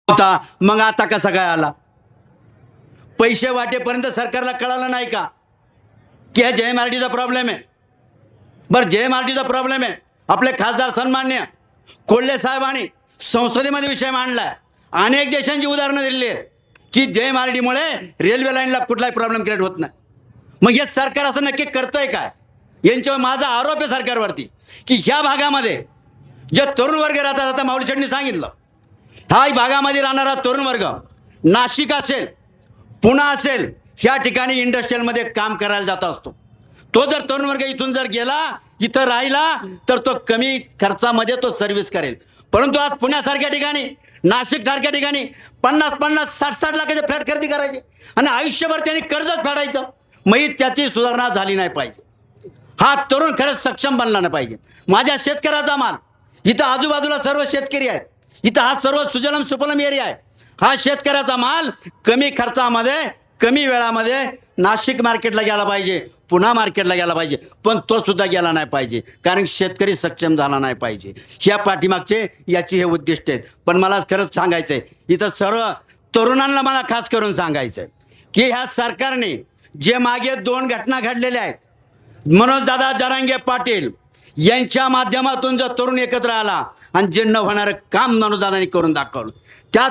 होता, मग आता कसा काय आला? पैसे वाटेपर्यंत सरकारला कळालं नाही का की हा JMRDचा प्रॉब्लेम आहे? बरं, JMRDचा प्रॉब्लेम आहे, आपले खासदार सन्मान्य कोल्हे साहेबांनी संसदेमध्ये विषय मांडलाय, अनेक देशांची उदाहरणं दिलेली आहेत की JMRDमुळे रेल्वे लाईनला कुठलाही प्रॉब्लेम क्रिएट होत नाही. मग हे सरकार असं नक्की करतंय काय? यांच्यावर माझा आरोप आहे सरकारवरती की ह्या भागामध्ये जे तरुण वर्ग राहतात, आता माऊली शेट्टींनी सांगितलं, हा भागामध्ये राहणारा तरुण वर्ग नाशिक असेल, पुणे असेल, ह्या ठिकाणी इंडस्ट्रीयलमध्ये काम करायला जात असतो. तो जर तरुण वर्ग इथून जर गेला, इथं राहिला, तर तो कमी खर्चामध्ये तो सर्व्हिस करेल. परंतु आज पुण्यासारख्या ठिकाणी, नाशिक सारख्या ठिकाणी 50-50, 60-60 लाखाचे फ्लॅट खरेदी करायचे आणि आयुष्यभर त्यांनी कर्जच फेडायचं. मग त्याची सुधारणा झाली नाही पाहिजे. हा तरुण खरंच सक्षम बनला नाही पाहिजे. माझ्या शेतकऱ्याचा माल, इथं आजूबाजूला सर्व शेतकरी आहेत, इथं हा सर्व सुजलम सुफलम एरिया आहे, हा शेतकऱ्याचा माल कमी खर्चामध्ये कमी वेळामध्ये नाशिक मार्केटला गेला पाहिजे, पुणे मार्केटला गेला पाहिजे. पण तो सुद्धा गेला नाही पाहिजे, कारण शेतकरी सक्षम झाला नाही पाहिजे. ह्या पाठीमागचे याची हे उद्दिष्ट आहेत. पण मला खरंच सांगायचं आहे, इथं सर्व तरुणांना मला खास करून सांगायचं आहे की ह्या सरकारने जे मागे 2 घटना घडलेल्या आहेत, मनोजदादा जरांगे पाटील यांच्या माध्यमातून जर तरुण एकत्र आला आणि जे न होणारं काम मनोजदादांनी करून दाखवलं, त्या